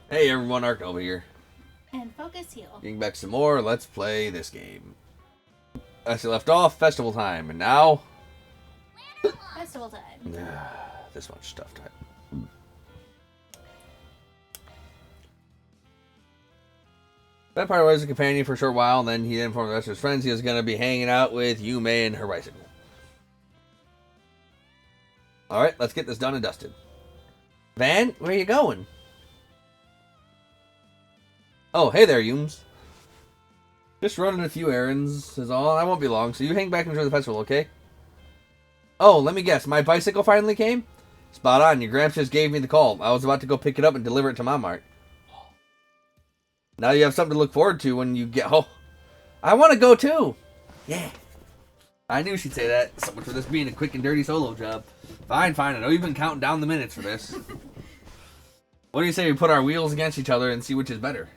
Hey everyone, Ark over here. And focus heal. Getting back some more, let's play this game. As we left off, festival time, and now... Festival time. this much stuff time. Vampire was a companion for a short while, and then he informed the rest of his friends he was going to be hanging out with Yume and her bicycle. Alright, let's get this done and dusted. Van, where are you going? Oh, hey there, Yums. Just running a few errands is all. I won't be long, so you hang back and enjoy the festival, okay? Oh, let me guess. My bicycle finally came? Spot on. Your gramps just gave me the call. I was about to go pick it up and deliver it to Mom. Now you have something to look forward to when you get home. I want to go too. Yeah. I knew she'd say that. So much for this being a quick and dirty solo job. Fine, fine. I know you've been counting down the minutes for this. What do you say we put our wheels against each other and see which is better?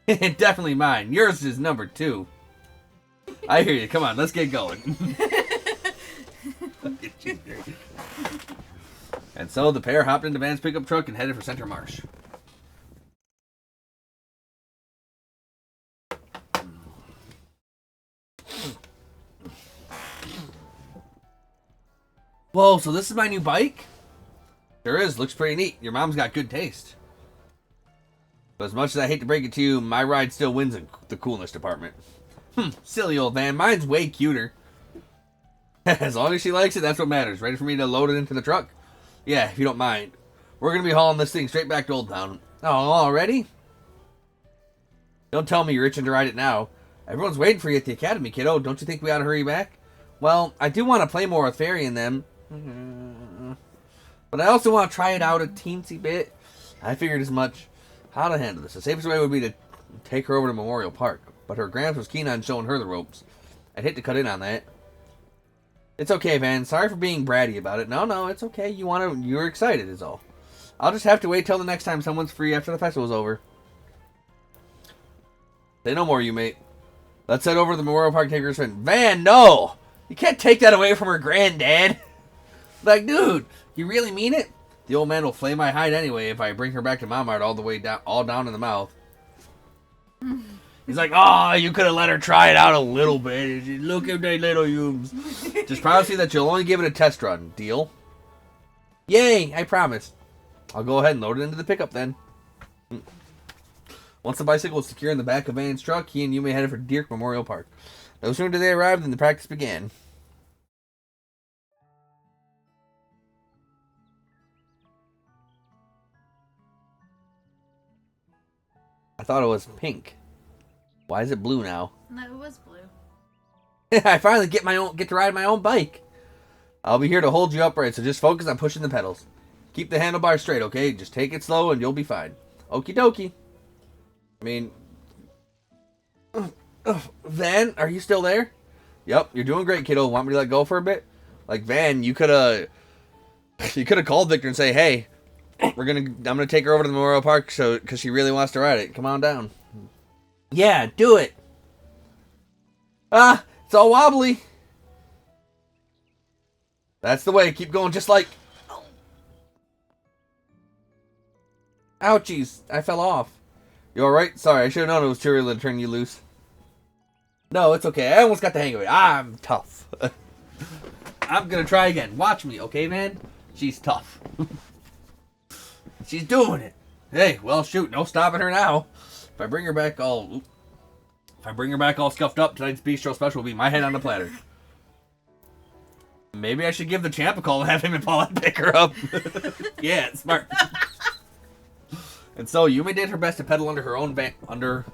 Definitely mine. Yours is number 2. I hear you. Come on, let's get going. And so the pair hopped into Van's pickup truck and headed for Center Marsh. Whoa, so this is my new bike? Sure is. Looks pretty neat. Your mom's got good taste. But as much as I hate to break it to you, my ride still wins in the coolness department. Silly old Van. Mine's way cuter. As long as she likes it, that's what matters. Ready for me to load it into the truck? Yeah, if you don't mind. We're going to be hauling this thing straight back to Old Town. Oh, already? Don't tell me you're itching to ride it now. Everyone's waiting for you at the academy, kiddo. Don't you think we ought to hurry back? Well, I do want to play more with Fairy and them. But I also want to try it out a teensy bit. I figured as much. How to handle this. The safest way would be to take her over to Memorial Park. But her gramps was keen on showing her the ropes. I'd hate to cut in on that. It's okay, Van. Sorry for being bratty about it. No, it's okay. You're excited is all. I'll just have to wait till the next time someone's free after the festival's over. Say no more, you mate. Let's head over to the Memorial Park and take her friend. Van, no! You can't take that away from her granddad. Like, dude, you really mean it? The old man will flay my hide anyway if I bring her back to Mama all the way down, all down in the mouth. He's like, oh, you could have let her try it out a little bit. Look at that little Yums. Just promise me that you'll only give it a test run. Deal? Yay, I promise. I'll go ahead and load it into the pickup then. Once the bicycle was secure in the back of Van's truck, he and Yume headed for Dirk Memorial Park. No sooner did they arrive than the practice began. I thought it was pink. Why is it blue now? No, it was blue. I finally get to ride my own bike. I'll be here to hold you upright, so just focus on pushing the pedals. Keep the handlebars straight, okay? Just take it slow and you'll be fine. Okie dokie. I mean... Van, are you still there? Yep, you're doing great, kiddo. Want me to let go for a bit? Like, Van, you could have called Victor and say, hey, I'm gonna take her over to the Memorial Park because she really wants to ride it. Come on down. Yeah, do it. It's all wobbly. That's the way. Keep going just like... Ouchies, I fell off. You alright? Sorry, I should have known it was too early to turn you loose. No, it's okay. I almost got the hang of it. I'm tough. I'm gonna try again. Watch me, okay, man? She's tough. She's doing it. Hey, well, shoot, no stopping her now. If I bring her back all scuffed up, tonight's bistro special will be my head on the platter. Maybe I should give the champ a call and have him and Paulette pick her up. Yeah, it's smart. And so Yumi did her best to pedal on her own under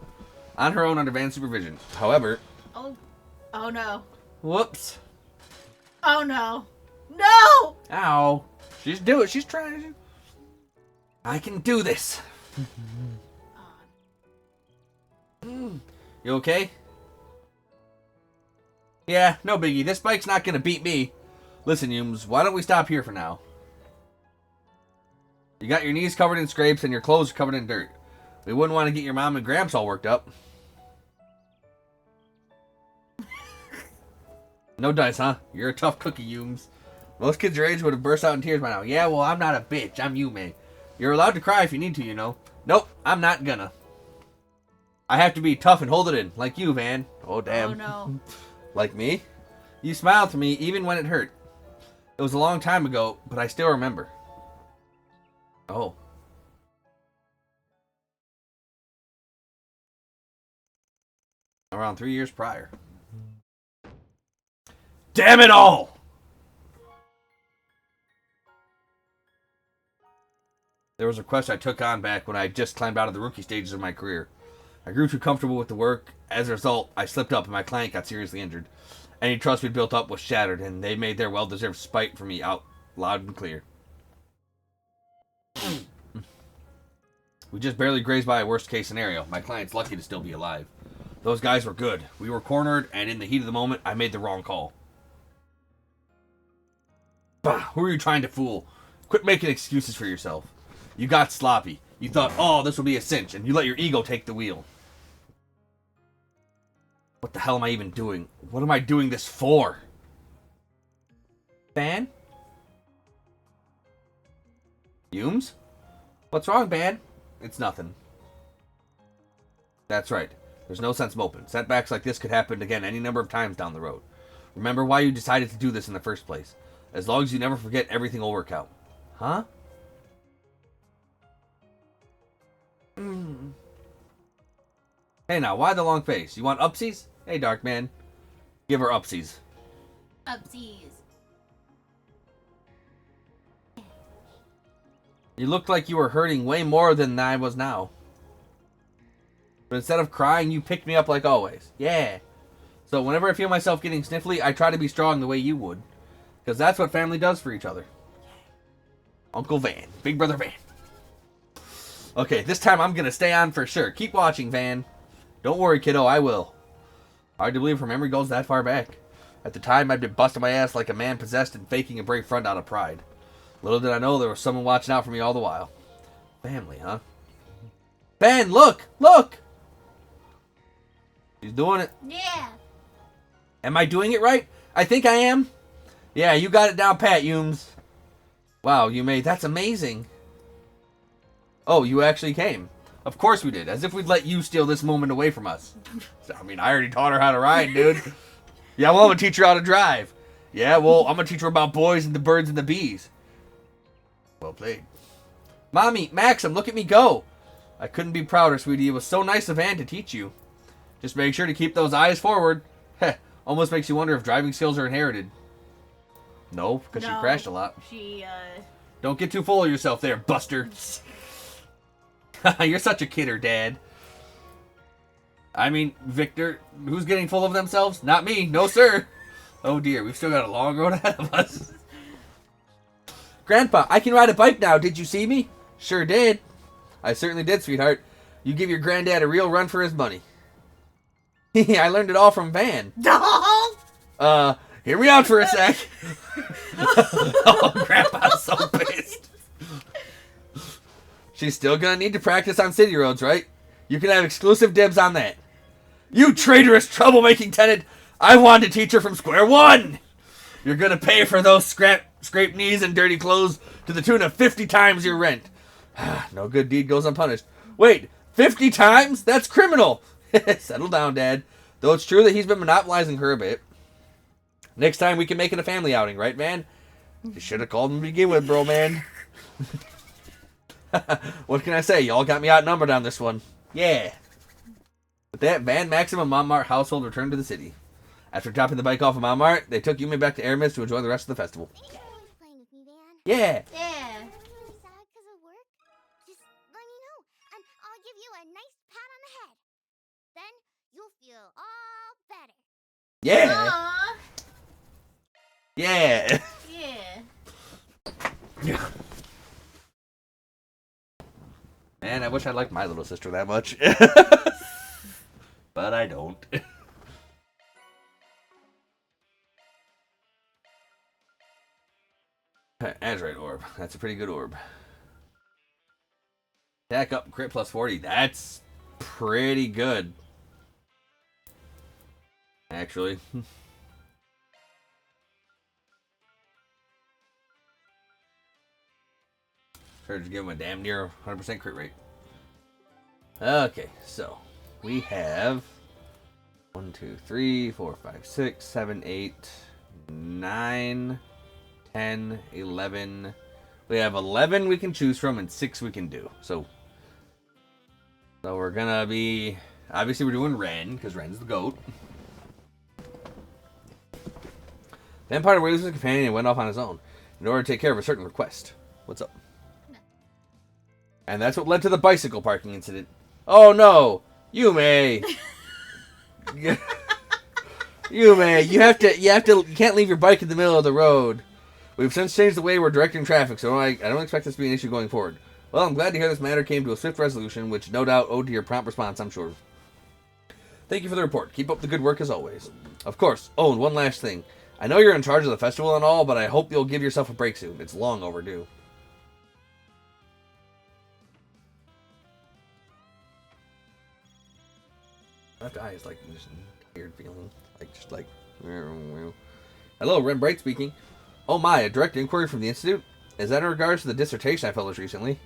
Van's supervision. However, oh no. Whoops. Oh no. No! Ow. She's trying. I can do this. You okay? Yeah, no biggie. This bike's not gonna beat me. Listen, Yums, why don't we stop here for now? You got your knees covered in scrapes and your clothes are covered in dirt. We wouldn't want to get your mom and gramps all worked up. No dice, huh? You're a tough cookie, Yums. Most kids your age would have burst out in tears by now. Yeah, well, I'm not a bitch. I'm you, man. You're allowed to cry if you need to, you know. Nope, I'm not gonna. I have to be tough and hold it in, like you, Van. Oh, damn. Oh no. Like me? You smiled to me even when it hurt. It was a long time ago, but I still remember. Oh. Around 3 years prior. Damn it all! There was a quest I took on back when I had just climbed out of the rookie stages of my career. I grew too comfortable with the work. As a result, I slipped up and my client got seriously injured. Any trust we'd built up was shattered, and they made their well-deserved spite for me out loud and clear. We just barely grazed by a worst-case scenario. My client's lucky to still be alive. Those guys were good. We were cornered, and in the heat of the moment, I made the wrong call. Bah, who are you trying to fool? Quit making excuses for yourself. You got sloppy. You thought, oh, this will be a cinch, and you let your ego take the wheel. What the hell am I even doing? What am I doing this for? Ban? Humes? What's wrong, Ban? It's nothing. That's right. There's no sense moping. Setbacks like this could happen again any number of times down the road. Remember why you decided to do this in the first place. As long as you never forget, everything will work out. Huh? Hey now, why the long face? You want upsies? Hey, Darkman. Give her upsies. Upsies. You looked like you were hurting way more than I was now. But instead of crying, you picked me up like always. Yeah. So whenever I feel myself getting sniffly, I try to be strong the way you would. Because that's what family does for each other. Uncle Van. Big Brother Van. Okay, this time I'm going to stay on for sure. Keep watching, Van. Don't worry, kiddo, I will. Hard to believe her memory goes that far back. At the time, I'd been busting my ass like a man possessed and faking a brave front out of pride. Little did I know there was someone watching out for me all the while. Family, huh? Ben, look! Look! She's doing it. Yeah. Am I doing it right? I think I am. Yeah, you got it down pat, Humes. Wow, you made... That's amazing. Oh, you actually came. Of course we did. As if we'd let you steal this moment away from us. I mean, I already taught her how to ride, dude. Yeah, well, I'm going to teach her how to drive. Yeah, well, I'm going to teach her about boys and the birds and the bees. Well played. Mommy, Maxim, look at me go. I couldn't be prouder, sweetie. It was so nice of Anne to teach you. Just make sure to keep those eyes forward. Heh, almost makes you wonder if driving skills are inherited. No, because she crashed a lot. Don't get too full of yourself there, Buster. You're such a kidder, Dad. I mean, Victor, who's getting full of themselves? Not me. No, sir. Oh, dear. We've still got a long road ahead of us. Grandpa, I can ride a bike now. Did you see me? Sure did. I certainly did, sweetheart. You give your granddad a real run for his money. I learned it all from Van. No! Hear me out for a sec. Oh, Grandpa's so pissed. She's still gonna need to practice on city roads, right? You can have exclusive dibs on that. You traitorous, troublemaking tenant! I wanted to teach her from square one! You're gonna pay for those scraped knees and dirty clothes to the tune of 50 times your rent. No good deed goes unpunished. Wait, 50 times? That's criminal! Settle down, Dad. Though it's true that he's been monopolizing her a bit. Next time we can make it a family outing, right, man? You should have called him to begin with, bro, man. What can I say? Y'all got me outnumbered on this one. Yeah. With that, Van, Maxim, and Montmart household returned to the city. After dropping the bike off of Montmart, they took Yumi back to Aramis to enjoy the rest of the festival. Thanks for always playing with me, Van. Yeah. Yeah. If you're really sad because of work, just let me know, and I'll give you a nice pat on the head. Then you'll feel all better. Yeah. Aww. Yeah. Yeah. Man, I wish I liked my little sister that much. But I don't. Azurite orb. That's a pretty good orb. Attack up, crit plus 40. That's pretty good. Actually. Sure, just give him a damn near 100% crit rate. Okay, so we have 1, 2, 3, 4, 5, 6, 7, 8, 9, 10, 11. We have 11 we can choose from and 6 we can do. So we're gonna be, obviously we're doing Ren, because Ren's the GOAT. Vampire waited his companion and went off on his own in order to take care of a certain request. What's up? And that's what led to the bicycle parking incident. Oh no! Yume! Yume, you can't leave your bike in the middle of the road. We've since changed the way we're directing traffic, so I don't expect this to be an issue going forward. Well, I'm glad to hear this matter came to a swift resolution, which no doubt owed to your prompt response, I'm sure. Thank you for the report. Keep up the good work as always. Of course. Oh, and one last thing. I know you're in charge of the festival and all, but I hope you'll give yourself a break soon. It's long overdue. Left eye is like just a weird feeling. Hello, Ren Bright speaking. Oh my, a direct inquiry from the Institute? Is that in regards to the dissertation I published recently?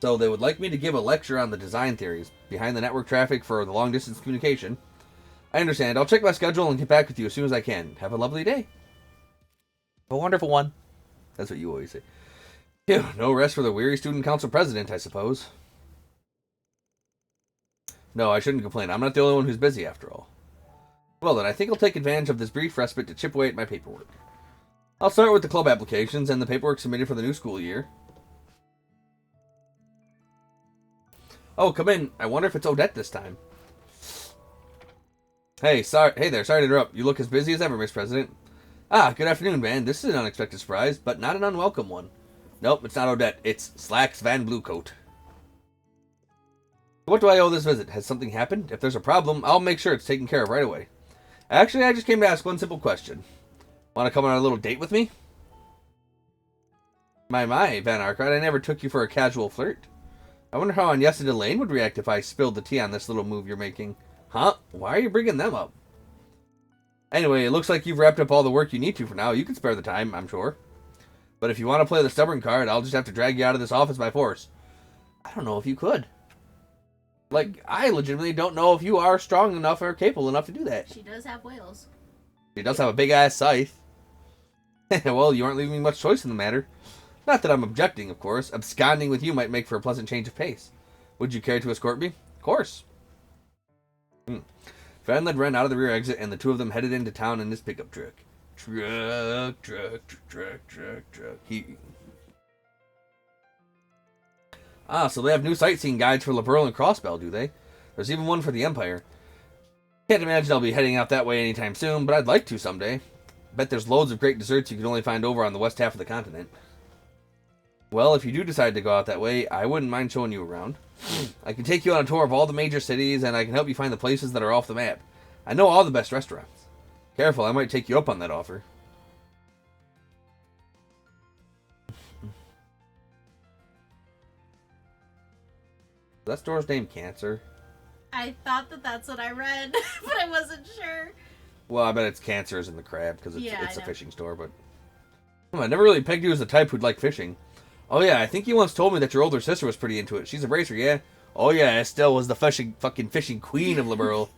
So they would like me to give a lecture on the design theories behind the network traffic for the long-distance communication. I understand. I'll check my schedule and get back with you as soon as I can. Have a lovely day. A wonderful one. That's what you always say. Phew, no rest for the weary student council president, I suppose. No, I shouldn't complain. I'm not the only one who's busy, after all. Well then, I think I'll take advantage of this brief respite to chip away at my paperwork. I'll start with the club applications and the paperwork submitted for the new school year. Oh, come in. I wonder if it's Odette this time. Hey there, sorry to interrupt. You look as busy as ever, Miss President. Ah, good afternoon, man. This is an unexpected surprise, but not an unwelcome one. Nope, it's not Odette. It's Slacks Van Bluecoat. What do I owe this visit? Has something happened? If there's a problem, I'll make sure it's taken care of right away. Actually, I just came to ask one simple question. Want to come on a little date with me? My, Van Arkwright, I never took you for a casual flirt. I wonder how Agnes and Elaine would react if I spilled the tea on this little move you're making. Huh? Why are you bringing them up? Anyway, it looks like you've wrapped up all the work you need to for now. You can spare the time, I'm sure. But if you want to play the stubborn card, I'll just have to drag you out of this office by force. I don't know if you could. Like, I legitimately don't know if you are strong enough or capable enough to do that. She does have whales. She does have a big-ass scythe. Well, you aren't leaving me much choice in the matter. Not that I'm objecting, of course. Absconding with you might make for a pleasant change of pace. Would you care to escort me? Of course. Van led Ren out of the rear exit, and the two of them headed into town in his pickup truck. Truck. So they have new sightseeing guides for Liberl and Crossbell, do they? There's even one for the Empire. Can't imagine I'll be heading out that way anytime soon, but I'd like to someday. Bet there's loads of great desserts you can only find over on the west half of the continent. Well, if you do decide to go out that way, I wouldn't mind showing you around. I can take you on a tour of all the major cities, and I can help you find the places that are off the map. I know all the best restaurants. Careful, I might take you up on that offer. That store's named Cancer. I thought that's what I read, but I wasn't sure. Well, I bet it's Cancer's in the crab, because it's a know. fishing store, but... I never really pegged you as the type who'd like fishing. Oh yeah, I think you once told me that your older sister was pretty into it. She's a racer, yeah? Oh yeah, Estelle was the fucking fishing queen of Liberl.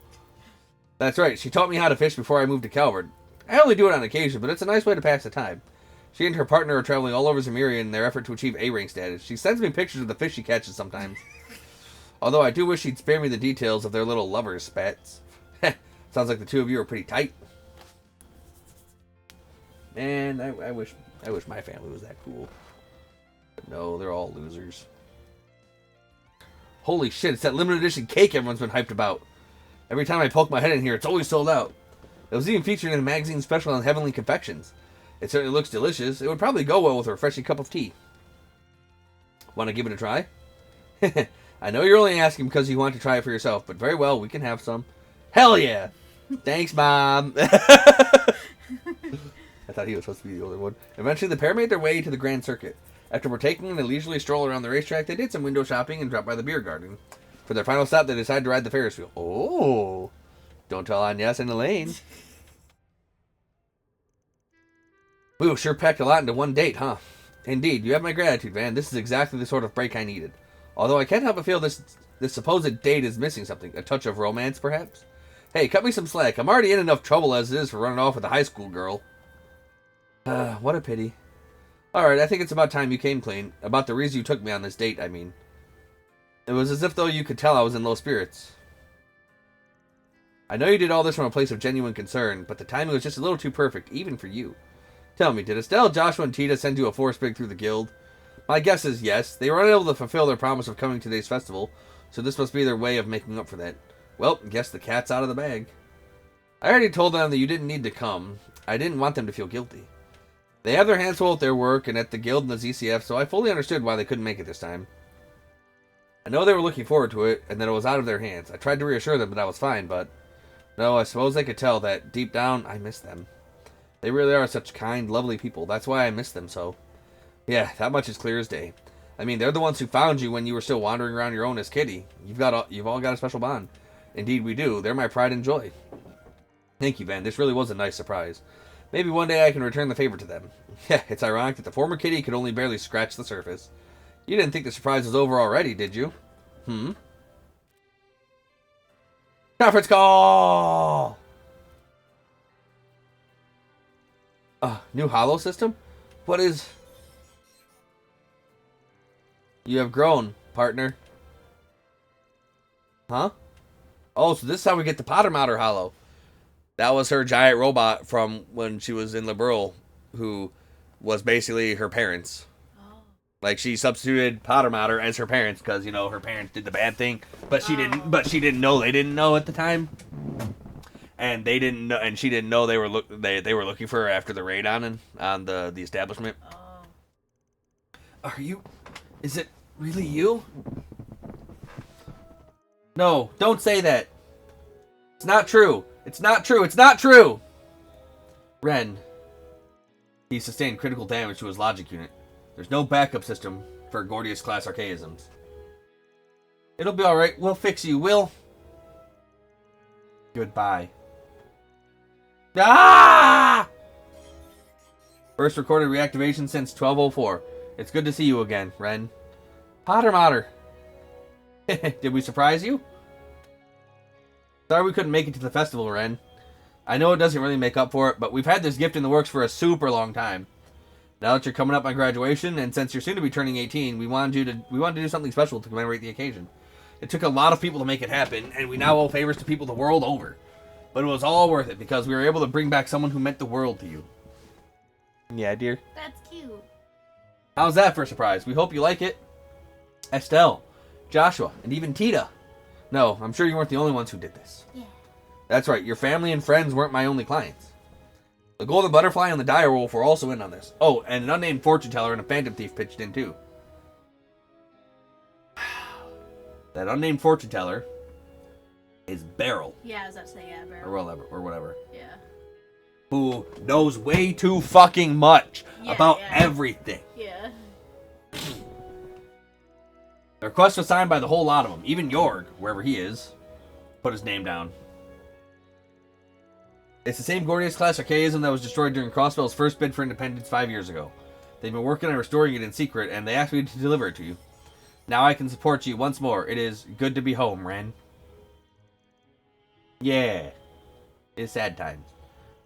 That's right, she taught me how to fish before I moved to Calvert. I only do it on occasion, but it's a nice way to pass the time. She and her partner are traveling all over Zemuria in their effort to achieve A-rank status. She sends me pictures of the fish she catches sometimes. Although I do wish she'd spare me the details of their little lovers' spats. Sounds like the two of you are pretty tight. Man, I wish my family was that cool. But no, they're all losers. Holy shit, it's that limited edition cake everyone's been hyped about. Every time I poke my head in here, it's always sold out. It was even featured in a magazine special on Heavenly Confections. It certainly looks delicious. It would probably go well with a refreshing cup of tea. Want to give it a try? I know you're only asking because you want to try it for yourself, but very well, we can have some. Hell yeah! Thanks, Mom! I thought he was supposed to be the older one. Eventually, the pair made their way to the Grand Circuit. After partaking in a leisurely stroll around the racetrack, they did some window shopping and dropped by the beer garden. For their final stop, they decided to ride the Ferris wheel. Oh! Don't tell Agnes and Elaine. We sure packed a lot into one date, huh? Indeed, you have my gratitude, Van. This is exactly the sort of break I needed. Although I can't help but feel this supposed date is missing something. A touch of romance, perhaps? Hey, cut me some slack. I'm already in enough trouble as it is for running off with a high school girl. What a pity. Alright, I think it's about time you came clean. About the reason you took me on this date, I mean. It was as if though you could tell I was in low spirits. I know you did all this from a place of genuine concern, but the timing was just a little too perfect, even for you. Tell me, did Estelle, Joshua, and Tita send you a force pig through the guild? My guess is yes. They were unable to fulfill their promise of coming to today's festival, so this must be their way of making up for that. Well, guess the cat's out of the bag. I already told them that you didn't need to come. I didn't want them to feel guilty. They have their hands full at their work and at the guild and the ZCF, so I fully understood why they couldn't make it this time. I know they were looking forward to it, and that it was out of their hands. I tried to reassure them that I was fine, but... No, I suppose they could tell that, deep down, I miss them. They really are such kind, lovely people. That's why I miss them so. Yeah, that much is clear as day. I mean, they're the ones who found you when you were still wandering around your own as Kitty. You've all got a special bond. Indeed, we do. They're my pride and joy. Thank you, Ben. This really was a nice surprise. Maybe one day I can return the favor to them. Yeah, it's ironic that the former Kitty could only barely scratch the surface. You didn't think the surprise was over already, did you? Conference call! New hollow system? What is... You have grown, partner. Huh? Oh, so this is how we get the Pottermouter hollow. That was her giant robot from when she was in Liberal, who was basically her parents. Oh. Like, she substituted Pottermouter as her parents because, you know, her parents did the bad thing, but she didn't. But she didn't know. They didn't know at the time, and they didn't know, and she didn't know they were looking for her after the raid on the establishment. Oh. Are you? Is it really you? No, don't say that. It's not true. It's not true. It's not true. Ren. He sustained critical damage to his logic unit. There's no backup system for Gordius class archaisms. It'll be alright. We'll fix you. We'll... Goodbye. Ah! First recorded reactivation since 1204. It's good to see you again, Ren. Pottermouter. Did we surprise you? Sorry we couldn't make it to the festival, Ren. I know it doesn't really make up for it, but we've had this gift in the works for a super long time. Now that you're coming up on graduation, and since you're soon to be turning 18, we wanted to do something special to commemorate the occasion. It took a lot of people to make it happen, and we now owe favors to people the world over. But it was all worth it, because we were able to bring back someone who meant the world to you. Yeah, dear. That's cute. How's that for a surprise? We hope you like it. Estelle, Joshua, and even Tita. No, I'm sure you weren't the only ones who did this. Yeah. That's right, your family and friends weren't my only clients. The Golden Butterfly and the Dire Wolf were also in on this. Oh, and an unnamed fortune teller and a phantom thief pitched in too. That unnamed fortune teller is Beryl. Yeah, I was about to say, yeah, Beryl. Or whatever. Yeah. Who knows way too fucking much about everything. Yeah. The request was signed by the whole lot of them. Even Jorg, wherever he is, put his name down. It's the same Gordius class archaism that was destroyed during Crossbell's first bid for independence 5 years ago. They've been working on restoring it in secret, and they asked me to deliver it to you. Now I can support you once more. It is good to be home, Ren. Yeah. It's sad times.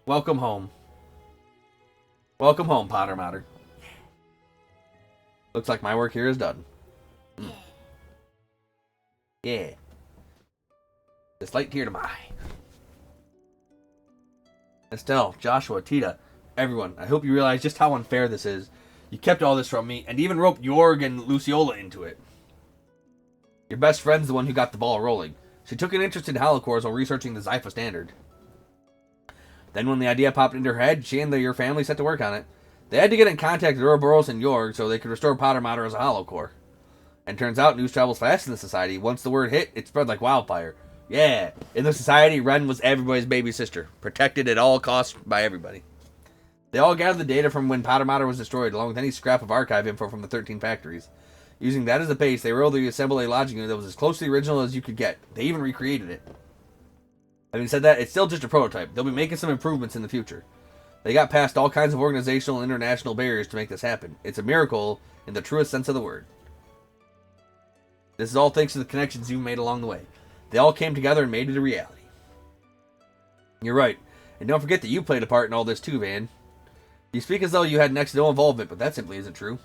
Welcome home. Welcome home, Pottermouter. Looks like my work here is done. Yeah. The slight tear to my eye. Estelle, Joshua, Tita, everyone, I hope you realize just how unfair this is. You kept all this from me, and even roped Jorg and Luciola into it. Your best friend's the one who got the ball rolling. She took an interest in holocores while researching the Zypha standard. Then when the idea popped into her head, she and your family set to work on it. They had to get in contact with Ouroboros and Jorg so they could restore Pottermouter as a holocore. And turns out news travels fast in the society. Once the word hit, it spread like wildfire. Yeah, in the society, Ren was everybody's baby sister, protected at all costs by everybody. They all gathered the data from when Pottermouter was destroyed, along with any scrap of archive info from the 13 factories. Using that as a base, they were able to assemble a logic unit that was as close to the original as you could get. They even recreated it. Having said that, it's still just a prototype. They'll be making some improvements in the future. They got past all kinds of organizational and international barriers to make this happen. It's a miracle in the truest sense of the word. This is all thanks to the connections you made along the way. They all came together and made it a reality. You're right. And don't forget that you played a part in all this too, Van. You speak as though you had next to no involvement, but that simply isn't true.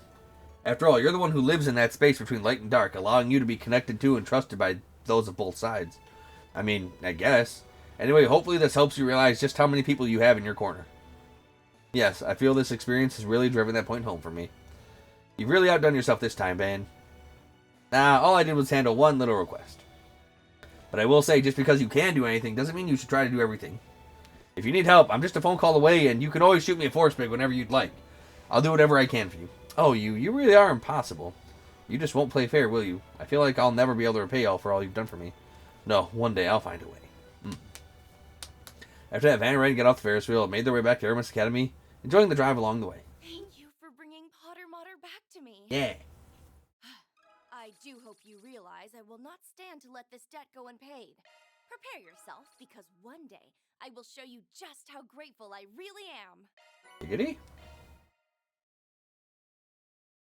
After all, you're the one who lives in that space between light and dark, allowing you to be connected to and trusted by those of both sides. I mean, I guess. Anyway, hopefully this helps you realize just how many people you have in your corner. Yes, I feel this experience has really driven that point home for me. You've really outdone yourself this time, Van. All I did was handle one little request. But I will say, just because you can do anything doesn't mean you should try to do everything. If you need help, I'm just a phone call away, and you can always shoot me a force pig whenever you'd like. I'll do whatever I can for you. Oh, you really are impossible. You just won't play fair, will you? I feel like I'll never be able to repay you for all you've done for me. No, one day I'll find a way. After that, Van and Ren got off the Ferris wheel and made their way back to Aramis Academy, enjoying the drive along the way. Thank you for bringing Potter Mater back to me. Yeah. I do hope you realize I will not stand to let this debt go unpaid. Prepare yourself, because one day I will show you just how grateful I really am. Giggity?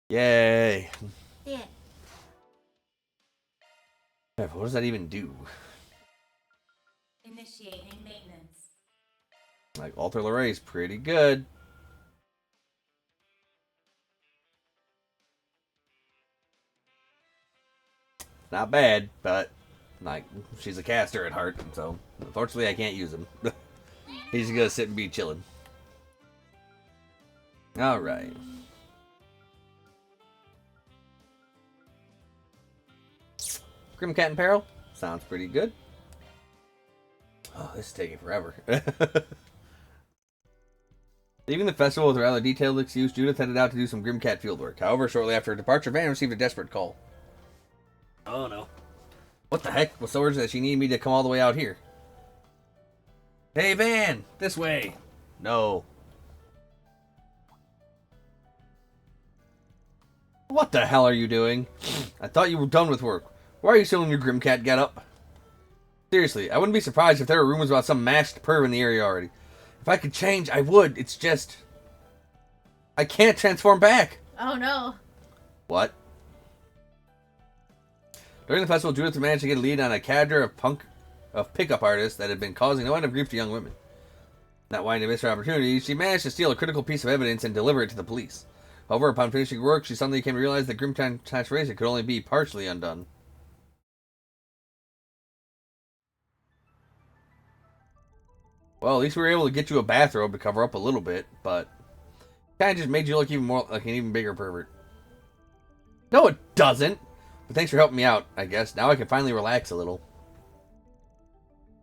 Yay. Yeah. What does that even do? Initiating maintenance. Like, Alter Lorraine's pretty good. Not bad, but, like, she's a caster at heart, so, unfortunately I can't use him. He's gonna sit and be chilling. Alright. Grimcat in Peril? Sounds pretty good. Oh, this is taking forever. Leaving the festival with a rather detailed excuse, Judith headed out to do some Grimcat fieldwork. However, shortly after her departure, Van received a desperate call. Oh no. What the heck? Was so urgent that she needed me to come all the way out here? Hey Van! This way! No. What the hell are you doing? I thought you were done with work. Why are you still in your Grimcat getup? Seriously, I wouldn't be surprised if there were rumors about some masked perv in the area already. If I could change, I would. It's just... I can't transform back. Oh no. What? During the festival, Judith managed to get a lead on a cadre of pickup artists that had been causing no end of grief to young women. Not wanting to miss her opportunity, she managed to steal a critical piece of evidence and deliver it to the police. However, upon finishing work, she suddenly came to realize that Grimcat transformation could only be partially undone. Well, at least we were able to get you a bathrobe to cover up a little bit, but kind of just made you look even more like an even bigger pervert. No, it doesn't. But thanks for helping me out, I guess. Now I can finally relax a little.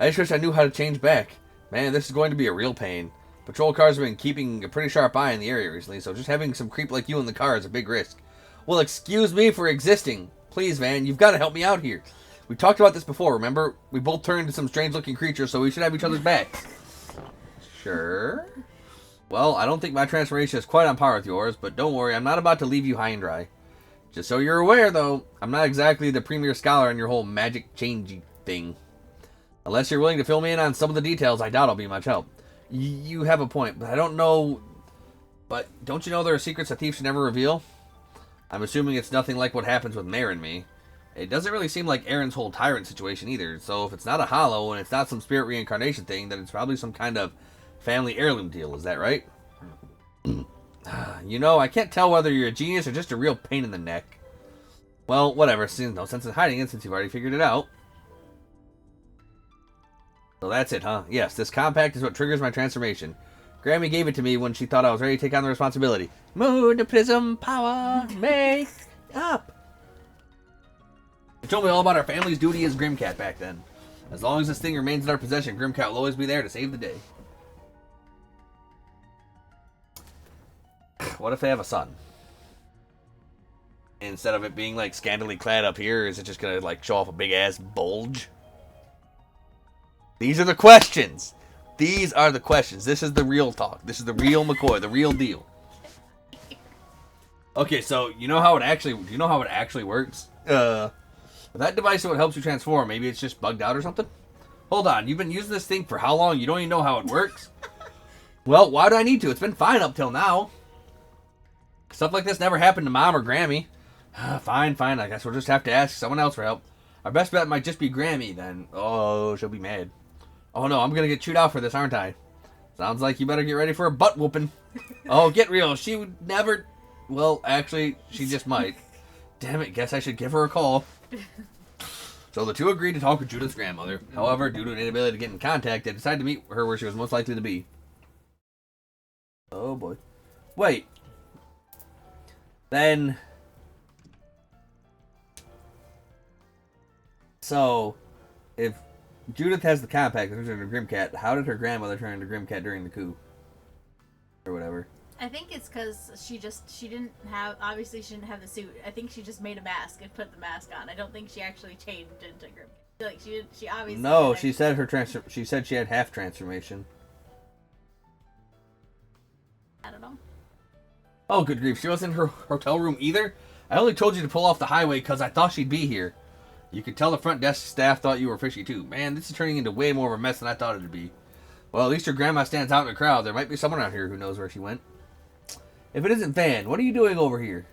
I just wish I knew how to change back. Man, this is going to be a real pain. Patrol cars have been keeping a pretty sharp eye in the area recently, so just having some creep like you in the car is a big risk. Well, excuse me for existing. Please, Van, you've got to help me out here. We talked about this before, remember? We both turned into some strange-looking creatures, so we should have each other's backs. Sure. Well, I don't think my transformation is quite on par with yours, but don't worry, I'm not about to leave you high and dry. Just so you're aware, though, I'm not exactly the premier scholar on your whole magic changey thing. Unless you're willing to fill me in on some of the details, I doubt I'll be much help. You have a point, but I don't know... But don't you know there are secrets a thief should never reveal? I'm assuming it's nothing like what happens with Mare and me. It doesn't really seem like Aaron's whole tyrant situation either, so if it's not a hollow and it's not some spirit reincarnation thing, then it's probably some kind of family heirloom deal, is that right? You know, I can't tell whether you're a genius or just a real pain in the neck. Well, whatever, there's no sense in hiding it since you've already figured it out. So that's it, huh? Yes, this compact is what triggers my transformation. Grammy gave it to me when she thought I was ready to take on the responsibility. Moon Prism Power Make Up! She told me all about our family's duty as Grimcat back then. As long as this thing remains in our possession, Grimcat will always be there to save the day. What if they have a son? Instead of it being like scantily clad up here, is it just gonna like show off a big ass bulge? These are the questions. These are the questions. This is the real talk. This is the real McCoy, the real deal. Okay, so you know how it actually? Do you know how it actually works? With that device, what helps you transform? Maybe it's just bugged out or something. Hold on, you've been using this thing for how long? You don't even know how it works. Well, why do I need to? It's been fine up till now. Stuff like this never happened to Mom or Grammy. Fine. I guess we'll just have to ask someone else for help. Our best bet might just be Grammy, then. Oh, she'll be mad. Oh no, I'm gonna get chewed out for this, aren't I? Sounds like you better get ready for a butt whooping. Oh, get real. She would never... Well, actually, she just might. Damn it, guess I should give her a call. So the two agreed to talk with Judith's grandmother. However, due to an inability to get in contact, they decided to meet her where she was most likely to be. Oh boy. Wait. Then... So, if Judith has the compact that turns into Grimcat, how did her grandmother turn into Grimcat during the coup? Or whatever. I think it's because she didn't have the suit. I think she just made a mask and put the mask on. I don't think she actually changed into Grimcat. Like she obviously... No, she said she said she had half transformation. I don't know. Oh, good grief. She wasn't in her hotel room either? I only told you to pull off the highway because I thought she'd be here. You could tell the front desk staff thought you were fishy too. Man, this is turning into way more of a mess than I thought it'd be. Well, at least your grandma stands out in the crowd. There might be someone out here who knows where she went. If it isn't Van, what are you doing over here?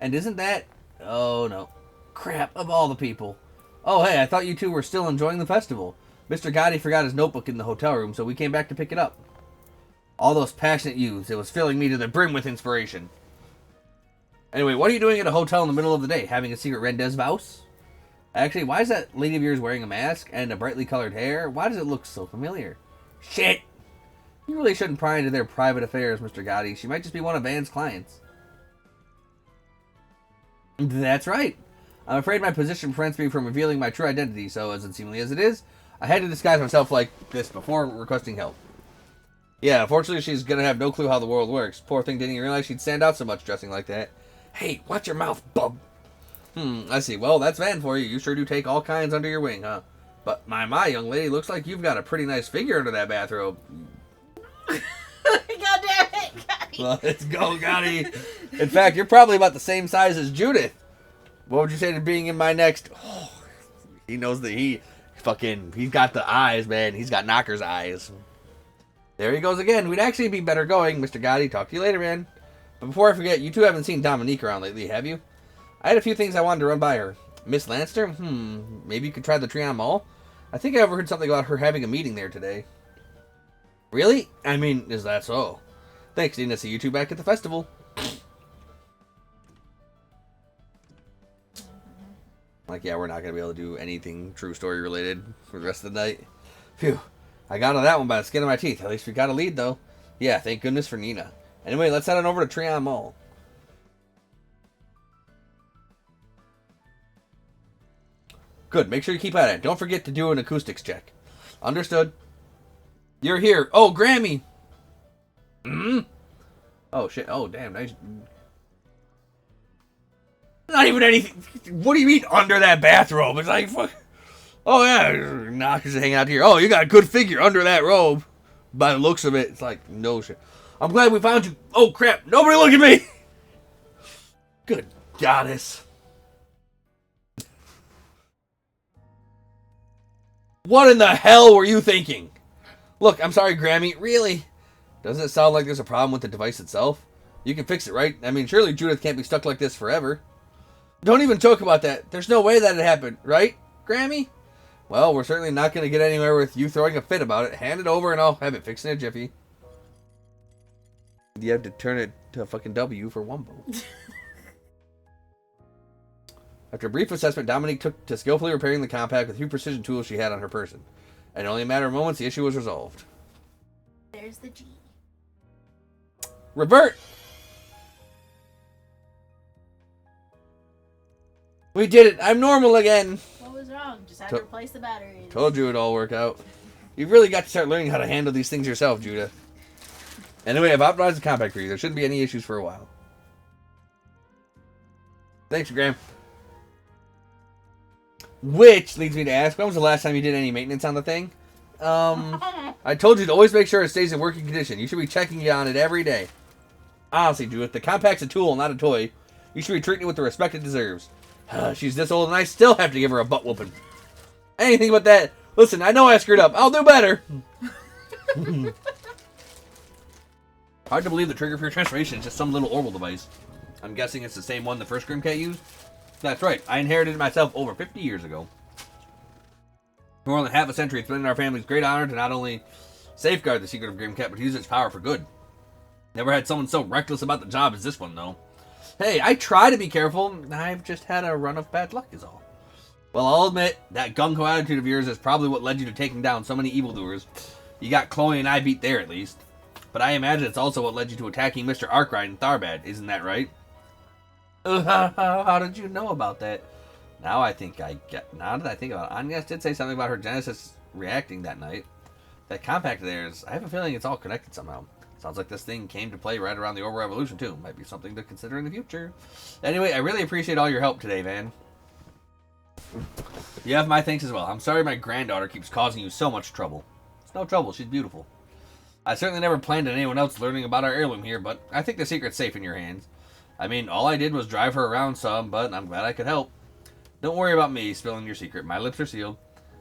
And isn't that... Oh, no. Crap, of all the people. Oh, hey, I thought you two were still enjoying the festival. Mr. Gotti forgot his notebook in the hotel room, so we came back to pick it up. All those passionate youths, it was filling me to the brim with inspiration. Anyway, what are you doing at a hotel in the middle of the day? Having a secret rendezvous? Actually, why is that lady of yours wearing a mask and a brightly colored hair? Why does it look so familiar? Shit! You really shouldn't pry into their private affairs, Mr. Gotti. She might just be one of Van's clients. That's right. I'm afraid my position prevents me from revealing my true identity, so as unseemly as it is, I had to disguise myself like this before requesting help. Yeah, unfortunately she's gonna have no clue how the world works. Poor thing didn't even realize she'd stand out so much dressing like that. Hey, watch your mouth, bub! I see. Well, that's Van for you. You sure do take all kinds under your wing, huh? But my, young lady, looks like you've got a pretty nice figure under that bathrobe. God damn it, Gotti. Well, let's go, Gotti. In fact, you're probably about the same size as Judith. What would you say to being in my next... Oh, he knows that he's got the eyes, man. He's got knocker's eyes. There he goes again. We'd actually be better going, Mr. Gotti. Talk to you later, man. But before I forget, you two haven't seen Dominique around lately, have you? I had a few things I wanted to run by her. Miss Lanster? Maybe you could try the Trion Mall? I think I overheard something about her having a meeting there today. Really? I mean, is that so? Thanks, Nina. See you two back at the festival. Like, yeah, we're not going to be able to do anything true story related for the rest of the night. Phew. I got on that one by the skin of my teeth. At least we got a lead, though. Yeah, thank goodness for Nina. Anyway, let's head on over to Trion Mall. Good, make sure you keep at it. Don't forget to do an acoustics check. Understood. You're here. Oh, Grammy! Oh, shit. Oh, damn. Nice. Not even anything. What do you mean under that bathrobe? It's like, fuck. Oh, yeah. Knockers hanging out here. Oh, you got a good figure under that robe. By the looks of it, it's like, no shit. I'm glad we found you. Oh, crap. Nobody look at me. Good goddess. What in the hell were you thinking? Look, I'm sorry, Grammy. Really? Doesn't it sound like there's a problem with the device itself? You can fix it, right? I mean, surely Judith can't be stuck like this forever. Don't even joke about that. There's no way that it happened, right, Grammy? Well, we're certainly not going to get anywhere with you throwing a fit about it. Hand it over and I'll have it fixed in a jiffy. You have to turn it to a fucking W for Wumbo. After a brief assessment, Dominique took to skillfully repairing the compact with a few precision tools she had on her person. And in only a matter of moments, the issue was resolved. There's the G. Revert! We did it! I'm normal again! What was wrong? Just had to replace the batteries. Told you it'd all work out. You've really got to start learning how to handle these things yourself, Judah. Anyway, I've optimized the compact for you. There shouldn't be any issues for a while. Thanks, Graham. Which leads me to ask, when was the last time you did any maintenance on the thing? I told you to always make sure it stays in working condition. You should be checking on it every day. Honestly, Judith, the compact's a tool, not a toy. You should be treating it with the respect it deserves. She's this old and I still have to give her a butt whooping. Anything but that. Listen, I know I screwed up. I'll do better. Hard to believe the trigger for your transformation is just some little orbital device. I'm guessing it's the same one the first Grimcat used. That's right. I inherited it myself over 50 years ago. For more than half a century, it's been in our family's great honor to not only safeguard the secret of Grimcat, but to use its power for good. Never had someone so reckless about the job as this one, though. Hey, I try to be careful. I've just had a run of bad luck is all. Well, I'll admit, that gung-ho attitude of yours is probably what led you to taking down so many evildoers. You got Chloe and I beat there, at least. But I imagine it's also what led you to attacking Mr. Arkwright and Tharbad, isn't that right? How did you know about that? Now that I think about it, Agnes did say something about her Genesis reacting that night. That compact of theirs, I have a feeling it's all connected somehow. Sounds like this thing came to play right around the Orbital Revolution, too. Might be something to consider in the future. Anyway, I really appreciate all your help today, Van. You have my thanks as well. I'm sorry my granddaughter keeps causing you so much trouble. It's no trouble. She's beautiful. I certainly never planned on anyone else learning about our heirloom here, but I think the secret's safe in your hands. I mean, all I did was drive her around some, but I'm glad I could help. Don't worry about me spilling your secret. My lips are sealed.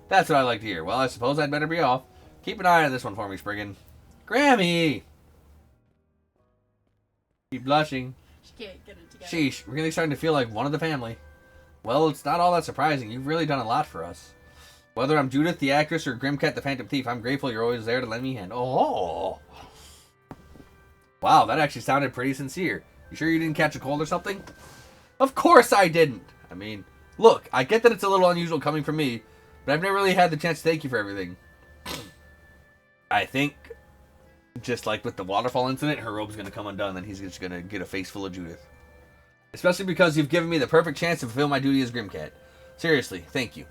That's what I like to hear. Well, I suppose I'd better be off. Keep an eye on this one for me, Spriggan. Grammy! Keep blushing. She can't get it together. Sheesh, really starting to feel like one of the family. Well, it's not all that surprising. You've really done a lot for us. Whether I'm Judith, the actress, or Grimcat, the Phantom Thief, I'm grateful you're always there to lend me a hand. Oh! Wow, that actually sounded pretty sincere. You sure you didn't catch a cold or something? Of course I didn't! I mean, look, I get that it's a little unusual coming from me, but I've never really had the chance to thank you for everything. I think, just like with the waterfall incident, her robe's going to come undone, and he's just going to get a face full of Judith. Especially because you've given me the perfect chance to fulfill my duty as Grimcat. Seriously, thank you.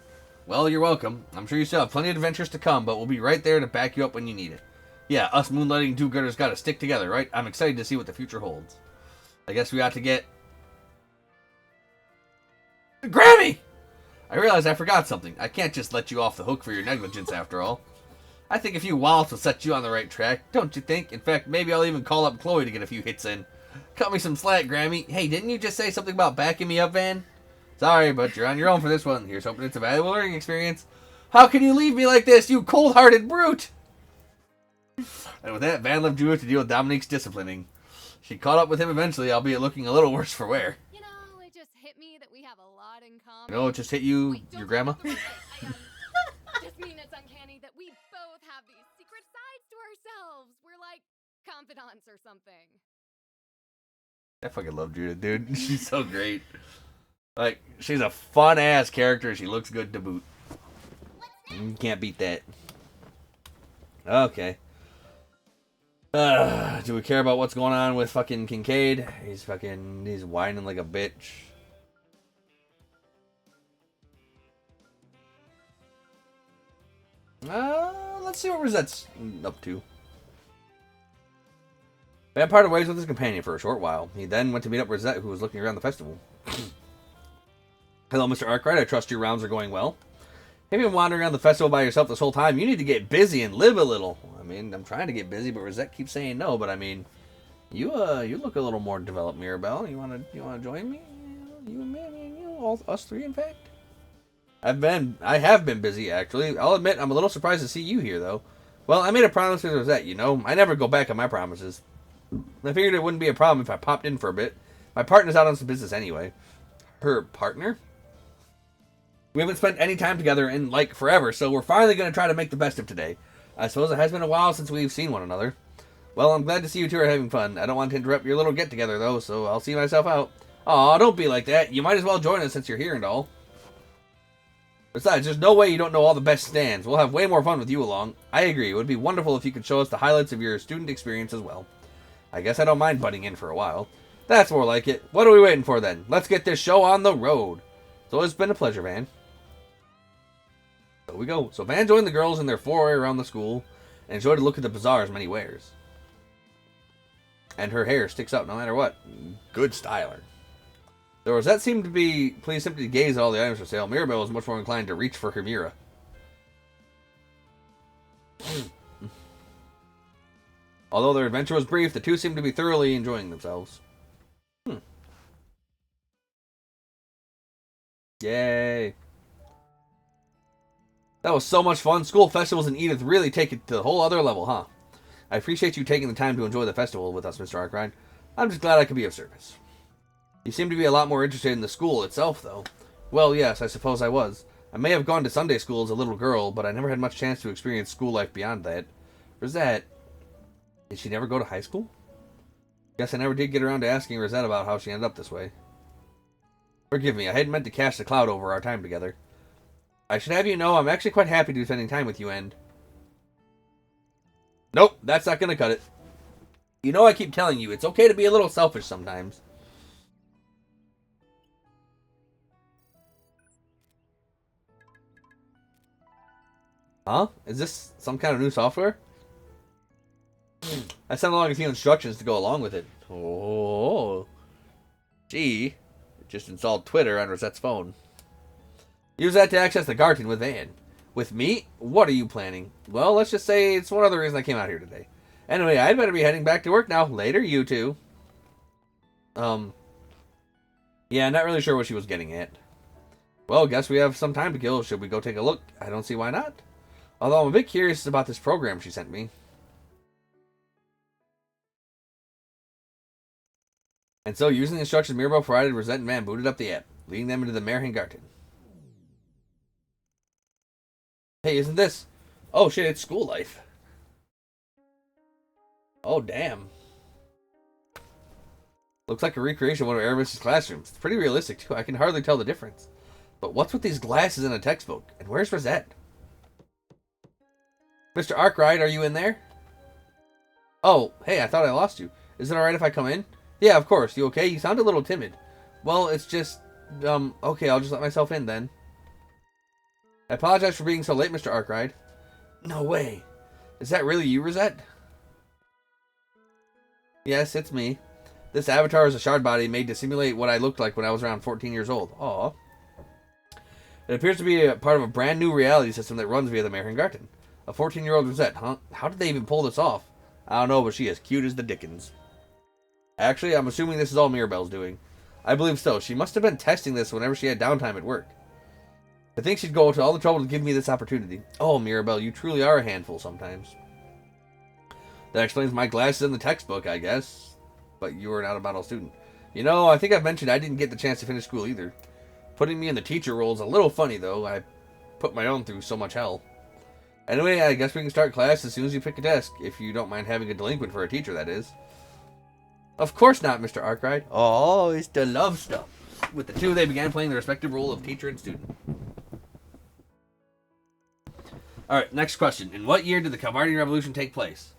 Well, you're welcome. I'm sure you still have plenty of adventures to come, but we'll be right there to back you up when you need it. Yeah, us moonlighting do-gooders gotta stick together, right? I'm excited to see what the future holds. I guess we ought to get... Grammy! I realize I forgot something. I can't just let you off the hook for your negligence, after all. I think a few wallops will set you on the right track, don't you think? In fact, maybe I'll even call up Chloe to get a few hits in. Cut me some slack, Grammy. Hey, didn't you just say something about backing me up, Van? Sorry, but you're on your own for this one. Here's hoping it's a valuable learning experience. How can you leave me like this, you cold-hearted brute? And with that, Van left Judith to deal with Dominique's disciplining. She caught up with him eventually, albeit looking a little worse for wear. You know, it just hit me that we have a lot in common. You know what just hit you, Wait, your grandma? Just mean it's uncanny that we both have these secret sides to ourselves. We're like confidants or something. I fucking love Judith, dude. She's so great. Like, she's a fun-ass character. She looks good to boot. You can't beat that. Okay. Do we care about what's going on with fucking Kincaid? He's whining like a bitch. Let's see what Rosette's up to. Van parted ways with his companion for a short while. He then went to meet up Rosette, who was looking around the festival. Hello, Mr. Arkwright. I trust your rounds are going well. Have you been wandering around the festival by yourself this whole time? You need to get busy and live a little. I mean, I'm trying to get busy, but Rosette keeps saying no. But I mean, you look a little more developed, Mirabelle. You wanna join me? You and me, and you, all us three, in fact. I have been busy actually. I'll admit I'm a little surprised to see you here, though. Well, I made a promise with Rosette. You know, I never go back on my promises. I figured it wouldn't be a problem if I popped in for a bit. My partner's out on some business anyway. Her partner? We haven't spent any time together in, like, forever, so we're finally going to try to make the best of today. I suppose it has been a while since we've seen one another. Well, I'm glad to see you two are having fun. I don't want to interrupt your little get-together, though, so I'll see myself out. Aw, don't be like that. You might as well join us since you're here and all. Besides, there's no way you don't know all the best stands. We'll have way more fun with you along. I agree. It would be wonderful if you could show us the highlights of your student experience as well. I guess I don't mind butting in for a while. That's more like it. What are we waiting for, then? Let's get this show on the road. It's always been a pleasure, Van. So we go. So Van joined the girls in their foray around the school and enjoyed a look at the bazaar's many wares. And her hair sticks out no matter what. Good styler. Though Rosette seemed to be pleased simply to gaze at all the items for sale, Mirabelle was much more inclined to reach for her mirror. Although their adventure was brief, the two seemed to be thoroughly enjoying themselves. Yay. That was so much fun. School festivals in Edith really take it to a whole other level, huh? I appreciate you taking the time to enjoy the festival with us, Mr. Arkwright. I'm just glad I could be of service. You seem to be a lot more interested in the school itself, though. Well, yes, I suppose I was. I may have gone to Sunday school as a little girl, but I never had much chance to experience school life beyond that. Rosette, did she never go to high school? Guess I never did get around to asking Rosette about how she ended up this way. Forgive me, I hadn't meant to cast a cloud over our time together. I should have you know I'm actually quite happy to be spending time with you, and... Nope, that's not gonna cut it. You know I keep telling you, it's okay to be a little selfish sometimes. Huh? Is this some kind of new software? I sent along a few instructions to go along with it. Oh. Gee. Just installed Twitter on Rosette's phone. Use that to access the garden with Van. With me? What are you planning? Well, let's just say it's one of the reasons I came out here today. Anyway, I'd better be heading back to work now. Later, you two. Yeah, not really sure what she was getting at. Well, guess we have some time to kill. Should we go take a look? I don't see why not. Although I'm a bit curious about this program she sent me. And so, using the instructions Mirabelle provided, Rosette and Van booted up the app, leading them into the Garden. Hey, isn't this... Oh shit, it's school life. Oh, damn. Looks like a recreation of one of Aramis's classrooms. It's pretty realistic, too. I can hardly tell the difference. But what's with these glasses in a textbook? And where's Rosette? Mr. Arkwright, are you in there? Oh, hey, I thought I lost you. Is it alright if I come in? Yeah, of course. You okay? You sound a little timid. Well, it's just... okay, I'll just let myself in, then. I apologize for being so late, Mr. Arkwright. No way. Is that really you, Rosette? Yes, it's me. This avatar is a shard body made to simulate what I looked like when I was around 14 years old. Aww. It appears to be a part of a brand new reality system that runs via the Garden. A 14-year-old Rosette, huh? How did they even pull this off? I don't know, but she is cute as the dickens. Actually, I'm assuming this is all Mirabelle's doing. I believe so. She must have been testing this whenever she had downtime at work. I think she'd go to all the trouble to give me this opportunity. Oh, Mirabelle, you truly are a handful sometimes. That explains my glasses in the textbook, I guess. But you were not a model student. You know, I think I've mentioned I didn't get the chance to finish school either. Putting me in the teacher role is a little funny, though. I put my own through so much hell. Anyway, I guess we can start class as soon as you pick a desk. If you don't mind having a delinquent for a teacher, that is. Of course not, Mr. Arkwright. Oh, it's the love stuff. With the two, they began playing the respective role of teacher and student. Alright, next question. In what year did the Calvardian Revolution take place?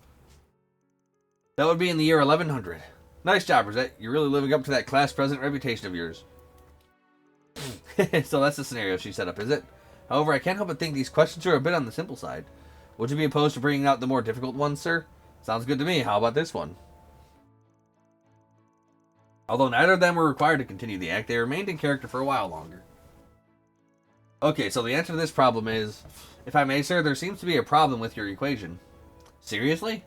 That would be in the year 1100. Nice job, Rosette. You're really living up to that class president reputation of yours. So that's the scenario she set up, is it? However, I can't help but think these questions are a bit on the simple side. Would you be opposed to bringing out the more difficult ones, sir? Sounds good to me. How about this one? Although neither of them were required to continue the act, they remained in character for a while longer. Okay, so the answer to this problem is, if I may, sir, there seems to be a problem with your equation. Seriously?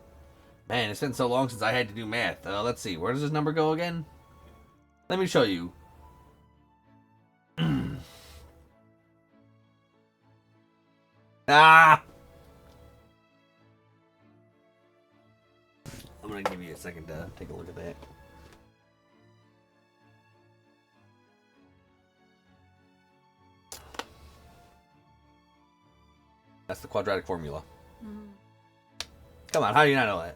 Man, it's been so long since I had to do math. Let's see, where does this number go again? Let me show you. Ah! I'm gonna give you a second to take a look at that. That's the quadratic formula. Mm. Come on, how do you not know that?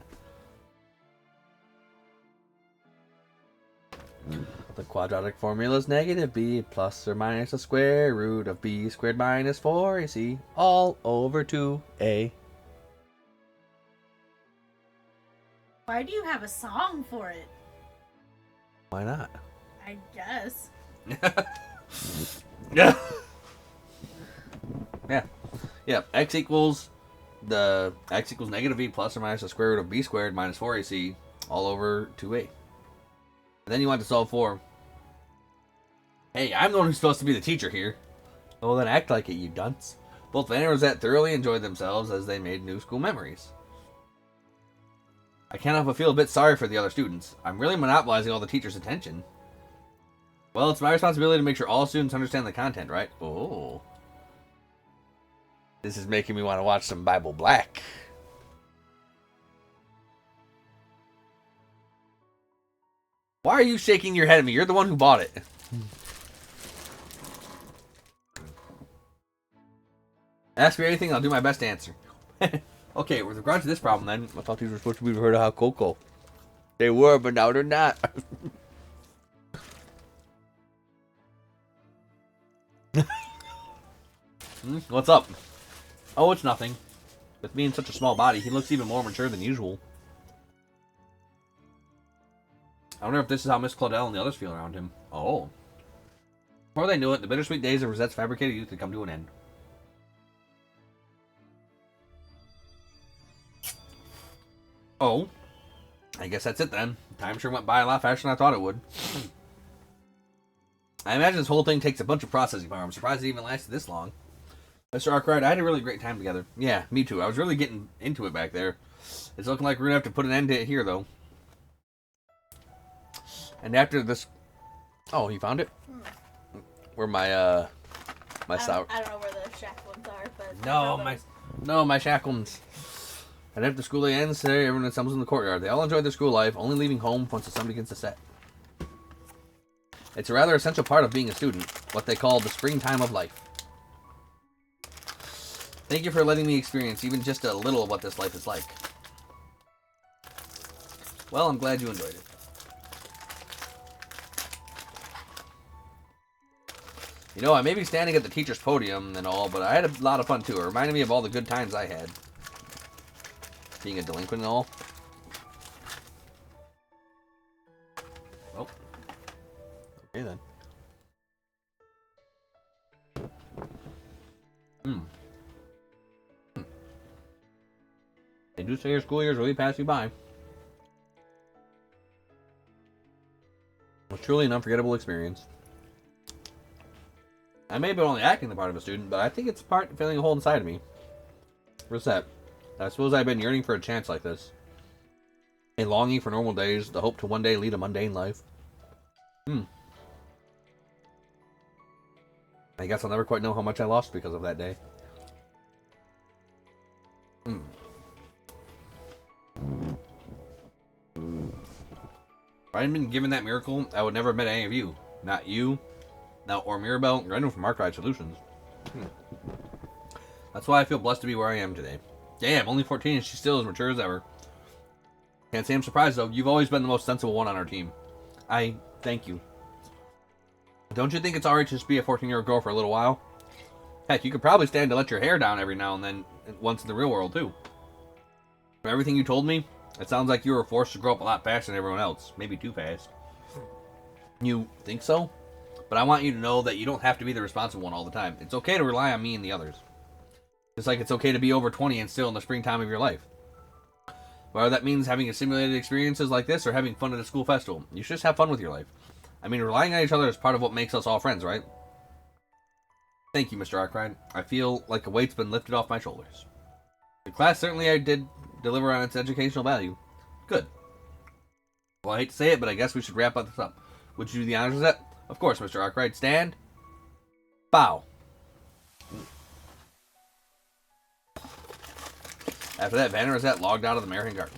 The quadratic formula is negative b plus or minus the square root of b squared minus 4ac all over 2a. Why do you have a song for it? Why not? I guess. Yeah. Yeah. Yeah. X equals negative b plus or minus the square root of b squared minus 4ac all over 2a. And then you want to solve for... Hey, I'm the one who's supposed to be the teacher here. Well, then act like it, you dunce. Both Van and Rosette thoroughly enjoyed themselves as they made new school memories. I can't help but feel a bit sorry for the other students. I'm really monopolizing all the teachers' attention. Well, it's my responsibility to make sure all students understand the content, right? Oh. This is making me want to watch some Bible Black. Why are you shaking your head at me? You're the one who bought it. Ask me anything, I'll do my best to answer. Okay, with regard to this problem then, I thought these were supposed to be heard of how Coco. They were, but now they're not. What's up? Oh, it's nothing. With being such a small body, he looks even more mature than usual. I wonder if this is how Miss Claudel and the others feel around him. Oh. Before they knew it, the bittersweet days of Rosette's fabricated youth had come to an end. Oh. I guess that's it then. Time sure went by a lot faster than I thought it would. I imagine this whole thing takes a bunch of processing power. I'm surprised it even lasted this long. Mr. Arkwright, I had a really great time together. Yeah, me too. I was really getting into it back there. It's looking like we're going to have to put an end to it here, though. And after this... Oh, you found it? Where my, my sour... I don't know where the shacklins are, but... No, my shacklins. And after school day ends, everyone assembles in the courtyard. They all enjoy their school life, only leaving home once the sun begins to set. It's a rather essential part of being a student, what they call the springtime of life. Thank you for letting me experience even just a little of what this life is like. Well, I'm glad you enjoyed it. You know, I may be standing at the teacher's podium and all, but I had a lot of fun too. It reminded me of all the good times I had. Being a delinquent and all. Oh. Okay then. They do say your school years really pass you by. It was truly an unforgettable experience. I may have been only acting the part of a student, but I think it's a part filling a hole inside of me. Rosette, I suppose I've been yearning for a chance like this. A longing for normal days, the hope to one day lead a mundane life. I guess I'll never quite know how much I lost because of that day. If I hadn't been given that miracle, I would never have met any of you. Not you, not or Mirabelle, or anyone from Arkwright Solutions. That's why I feel blessed to be where I am today. Damn, only 14 and she's still as mature as ever. Can't say I'm surprised though. You've always been the most sensible one on our team. I thank you. Don't you think it's alright to just be a 14-year-old girl for a little while? Heck, you could probably stand to let your hair down every now and then, once in the real world too. From everything you told me, it sounds like you were forced to grow up a lot faster than everyone else. Maybe too fast. You think so? But I want you to know that you don't have to be the responsible one all the time. It's okay to rely on me and the others. Just like it's okay to be over 20 and still in the springtime of your life. Whether that means having simulated experiences like this or having fun at a school festival, you should just have fun with your life. I mean, relying on each other is part of what makes us all friends, right? Thank you, Mr. Arkwright. I feel like a weight's been lifted off my shoulders. The class certainly did deliver on its educational value. Good. Well, I hate to say it, but I guess we should wrap this up. Would you do the honors of that? Of course, Mr. Arkwright. Stand. Bow. After that, Van and Rosette logged out of the Marian Garden.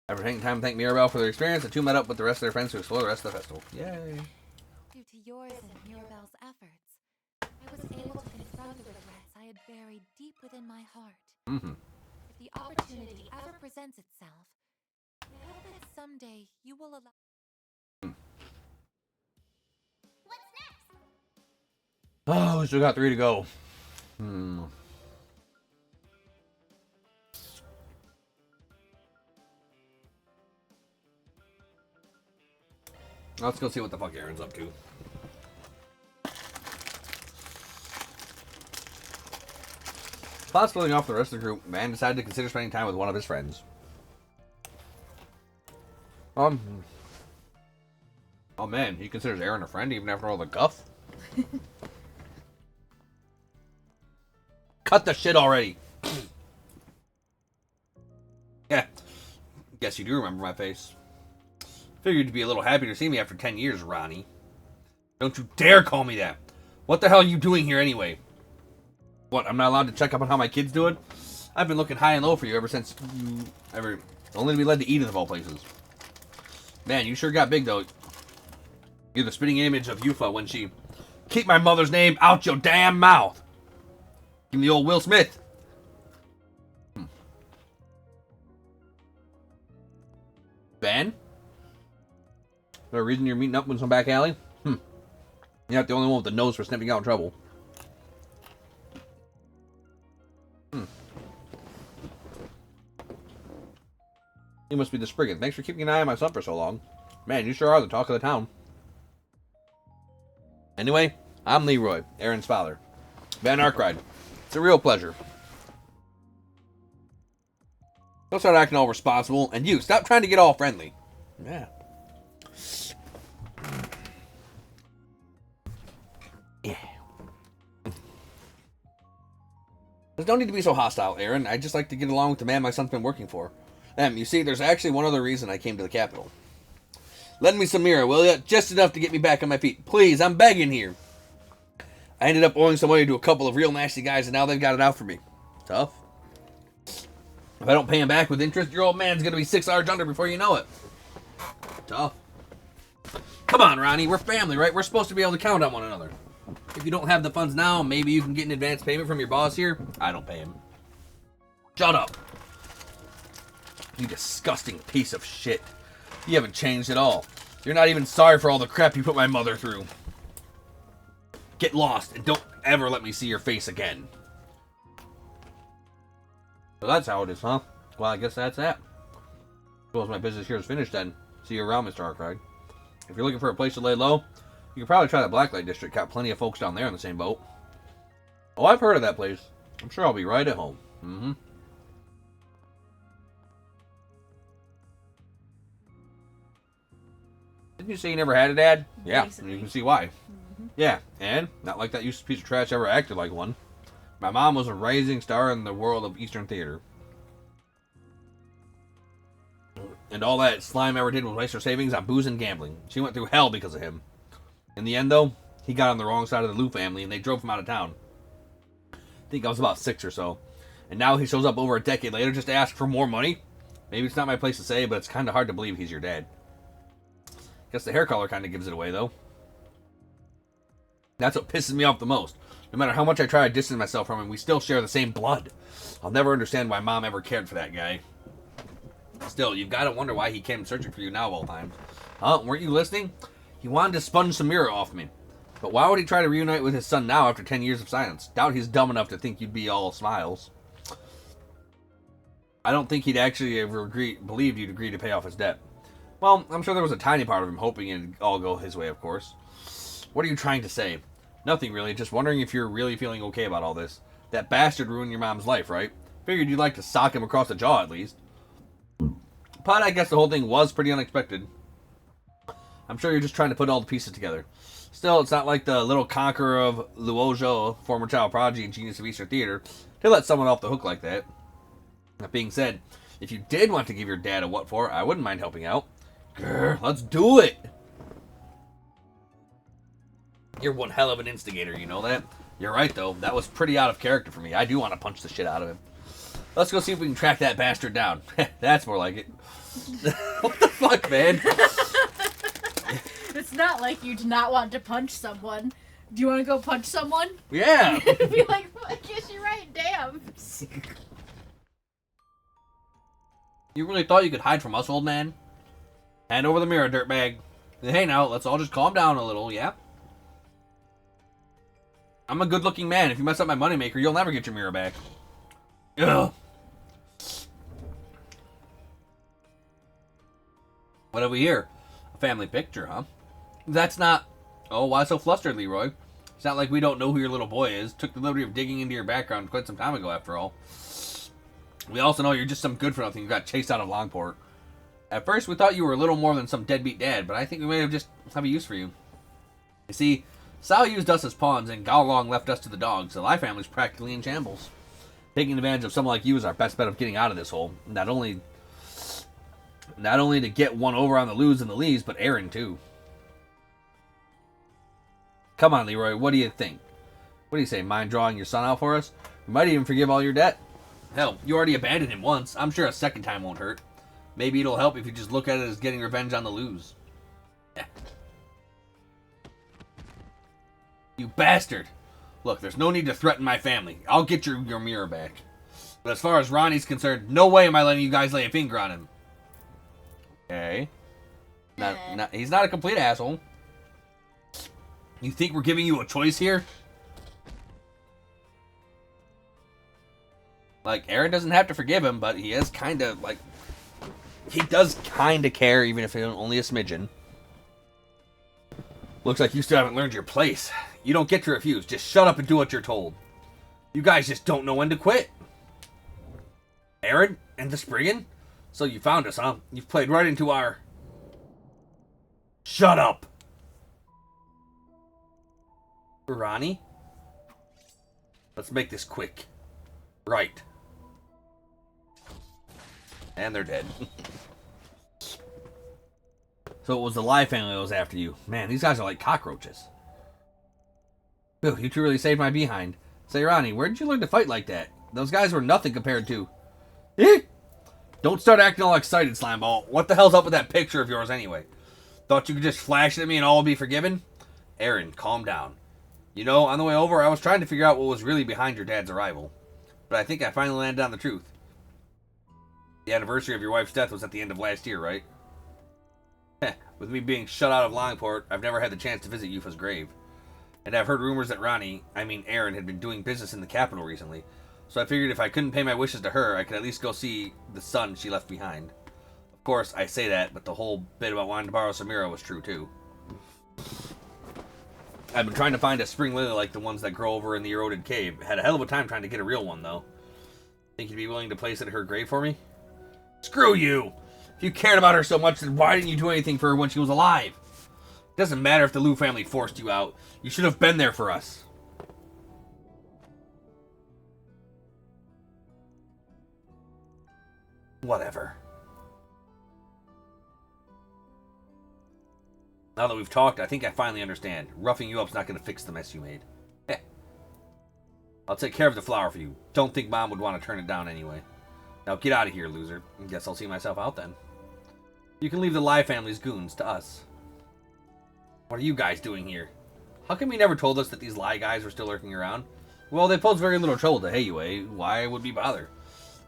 After taking time to thank Mirabelle for their experience, the two met up with the rest of their friends to explore the rest of the festival. Yay! Due to yours and Mirabelle's efforts, I was able to confront the regrets I had buried deep within my heart. If the opportunity ever presents itself, I hope that someday you will allow... What's next? Oh, we still got 3 to go. Let's go see what the fuck Aaron's up to. Upon splitting off the rest of the group, Van decided to consider spending time with one of his friends. Oh man, he considers Aaron a friend even after all the guff? Cut the shit already! Yeah, guess you do remember my face. Figured you'd be a little happy to see me after 10 years, Ronnie. Don't you dare call me that! What the hell are you doing here anyway? What, I'm not allowed to check up on how my kid's doing? I've been looking high and low for you ever since you only to be led to Eden of all places. Man, you sure got big, though. You're the spitting image of Yufa when she... Keep my mother's name out your damn mouth. Give me the old Will Smith. Ben? There a reason you're meeting up with some back alley? You're not the only one with the nose for sniffing out in trouble. You must be the Spriggan. Thanks for keeping an eye on my son for so long. Man, you sure are the talk of the town. Anyway, I'm Leroy, Aaron's father. Van Arkwright. It's a real pleasure. Don't start acting all responsible. And you, stop trying to get all friendly. Yeah. Yeah. There's no need to be so hostile, Aaron. I just like to get along with the man my son's been working for. You see, there's actually one other reason I came to the capital. Lend me some mirror, will ya? Just enough to get me back on my feet. Please, I'm begging here. I ended up owing some money to a couple of real nasty guys, and now they've got it out for me. Tough. If I don't pay him back with interest, your old man's going to be 6 hours under before you know it. Tough. Come on, Ronnie. We're family, right? We're supposed to be able to count on one another. If you don't have the funds now, maybe you can get an advance payment from your boss here. I don't pay him. Shut up. You disgusting piece of shit. You haven't changed at all. You're not even sorry for all the crap you put my mother through. Get lost and don't ever let me see your face again. So that's how it is, huh? Well, I guess that's that. Suppose my business here is finished then. See you around, Mr. Arkwright. If you're looking for a place to lay low, you can probably try the Blacklight District. Got plenty of folks down there in the same boat. Oh, I've heard of that place. I'm sure I'll be right at home. Didn't you say you never had a dad? Yeah, and you can see why. Yeah, and not like that useless piece of trash ever acted like one. My mom was a rising star in the world of Eastern theater. And all that slime ever did was waste her savings on booze and gambling. She went through hell because of him. In the end, though, he got on the wrong side of the Lou family, and they drove him out of town. I think I was about 6 or so. And now he shows up over a decade later just to ask for more money? Maybe it's not my place to say, but it's kind of hard to believe he's your dad. Guess the hair color kind of gives it away, though. That's what pisses me off the most. No matter how much I try to distance myself from him, we still share the same blood. I'll never understand why Mom ever cared for that guy. Still, you've got to wonder why he came searching for you now of all times. Huh? Weren't you listening? He wanted to sponge some mirror off me. But why would he try to reunite with his son now after 10 years of silence? Doubt he's dumb enough to think you'd be all smiles. I don't think he'd actually ever believed you'd agree to pay off his debt. Well, I'm sure there was a tiny part of him hoping it'd all go his way, of course. What are you trying to say? Nothing really, just wondering if you're really feeling okay about all this. That bastard ruined your mom's life, right? Figured you'd like to sock him across the jaw at least. But I guess the whole thing was pretty unexpected. I'm sure you're just trying to put all the pieces together. Still, it's not like the little conqueror of Luozhou, former child prodigy and genius of Eastern theater, to let someone off the hook like that. That being said, if you did want to give your dad a what for, I wouldn't mind helping out. Grr, let's do it! You're one hell of an instigator, you know that? You're right, though. That was pretty out of character for me. I do want to punch the shit out of him. Let's go see if we can track that bastard down. That's more like it. What the fuck, man? It's not like you do not want to punch someone. Do you want to go punch someone? Yeah. Be like, I guess you're right, damn. You really thought you could hide from us, old man? Hand over the mirror, dirtbag. Hey, now, let's all just calm down a little, yeah? I'm a good-looking man. If you mess up my moneymaker, you'll never get your mirror back. Ugh. What have we here? A family picture, huh? That's not... Oh, why so flustered, Leroy? It's not like we don't know who your little boy is. Took the liberty of digging into your background quite some time ago, after all. We also know you're just some good-for-nothing who got chased out of Longport. At first, we thought you were a little more than some deadbeat dad, but I think we may have just have a use for you. You see, Sal used us as pawns, and Gaolong left us to the dogs, so my family's practically in shambles. Taking advantage of someone like you is our best bet of getting out of this hole. Not only to get one over on the Lus and the Lees, but Aaron, too. Come on, Leroy, what do you think? What do you say, mind drawing your son out for us? We might even forgive all your debt. Hell, you already abandoned him once. I'm sure a second time won't hurt. Maybe it'll help if you just look at it as getting revenge on the Lose. Yeah. You bastard! Look, there's no need to threaten my family. I'll get your mirror back. But as far as Ronnie's concerned, no way am I letting you guys lay a finger on him. Okay. He's not a complete asshole. You think we're giving you a choice here? Like, Aaron doesn't have to forgive him, but he is kind of, like... He does kind of care, even if only a smidgen. Looks like you still haven't learned your place. You don't get to refuse. Just shut up and do what you're told. You guys just don't know when to quit. Aaron and the Spriggan? So you found us, huh? You've played right into our... Shut up! Ronnie? Let's make this quick. Right. And they're dead. So it was the Lai family that was after you. Man, these guys are like cockroaches. Phew, you two really saved my behind. Say, Ronnie, where did you learn to fight like that? Those guys were nothing compared to... Don't start acting all excited, Slimeball. What the hell's up with that picture of yours anyway? Thought you could just flash it at me and all will be forgiven? Aaron, calm down. You know, on the way over, I was trying to figure out what was really behind your dad's arrival. But I think I finally landed on the truth. The anniversary of your wife's death was at the end of last year, right? Heh, with me being shut out of Longport, I've never had the chance to visit Yufa's grave. And I've heard rumors that Aaron had been doing business in the capital recently. So I figured if I couldn't pay my wishes to her, I could at least go see the son she left behind. Of course, I say that, but the whole bit about wanting to borrow Samira was true too. I've been trying to find a spring lily like the ones that grow over in the eroded cave. Had a hell of a time trying to get a real one, though. Think you'd be willing to place it at her grave for me? Screw you! If you cared about her so much, then why didn't you do anything for her when she was alive? It doesn't matter if the Liu family forced you out. You should have been there for us. Whatever. Now that we've talked, I think I finally understand. Roughing you up's not going to fix the mess you made. Heh. I'll take care of the flower for you. Don't think Mom would want to turn it down anyway. Now get out of here, loser. Guess I'll see myself out then. You can leave the Lai family's goons to us. What are you guys doing here? How come you never told us that these Lai guys were still lurking around? Well, they pose very little trouble to Heiyue. Why would we bother?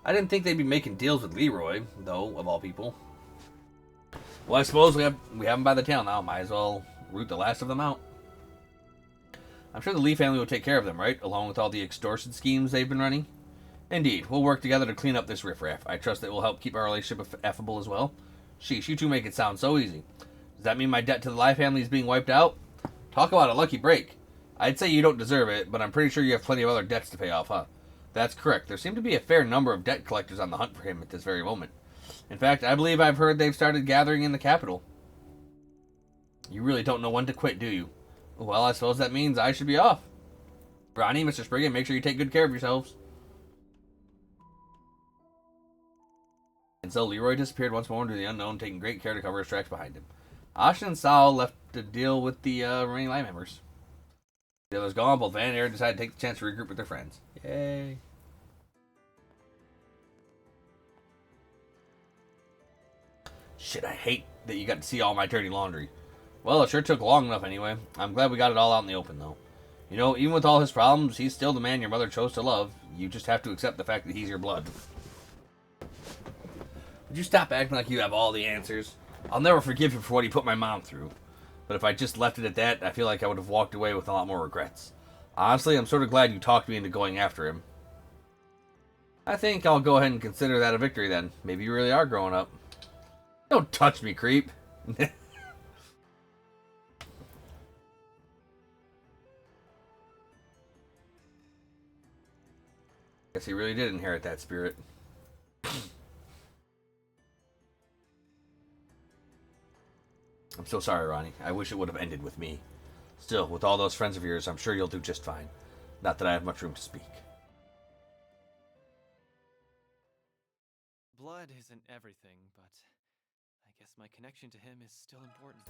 I didn't think they'd be making deals with Leroy, though, of all people. Well, I suppose we have them by the tail now. Might as well root the last of them out. I'm sure the Lee family will take care of them, right? Along with all the extortion schemes they've been running. Indeed, we'll work together to clean up this riffraff. I trust that it will help keep our relationship affable as well. Sheesh, you two make it sound so easy. Does that mean my debt to the Lai family is being wiped out? Talk about a lucky break. I'd say you don't deserve it, but I'm pretty sure you have plenty of other debts to pay off, huh? That's correct. There seem to be a fair number of debt collectors on the hunt for him at this very moment. In fact, I believe I've heard they've started gathering in the capital. You really don't know when to quit, do you? Well, I suppose that means I should be off. Ronnie, Mr. Spriggan, make sure you take good care of yourselves. And so Leroy disappeared once more into the unknown, taking great care to cover his tracks behind him. Asha and Sal left to deal with the remaining Lai members. The others gone, both Van and Aaron decided to take the chance to regroup with their friends. Yay. Shit, I hate that you got to see all my dirty laundry. Well, it sure took long enough anyway. I'm glad we got it all out in the open, though. You know, even with all his problems, he's still the man your mother chose to love. You just have to accept the fact that he's your blood. Would you stop acting like you have all the answers? I'll never forgive you for what he put my mom through. But if I just left it at that, I feel like I would have walked away with a lot more regrets. Honestly, I'm sort of glad you talked me into going after him. I think I'll go ahead and consider that a victory then. Maybe you really are growing up. Don't touch me, creep. Guess he really did inherit that spirit. I'm so sorry, Ronnie. I wish it would have ended with me. Still, with all those friends of yours, I'm sure you'll do just fine. Not that I have much room to speak. Blood isn't everything, but I guess my connection to him is still important.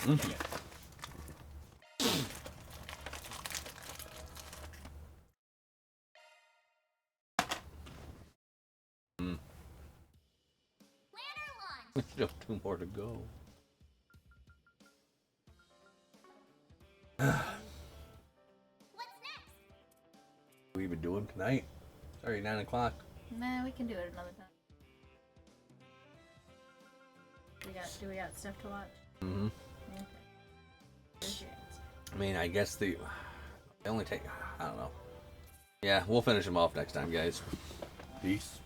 Mm-hmm. Still 2 more to go. What's next? What we been doing tonight? It's already 9 o'clock. Nah, we can do it another time. Do we got stuff to watch? Mm-hmm. Okay. Here's your answer. I mean, I guess they only take, I don't know. Yeah, we'll finish them off next time, guys. Peace.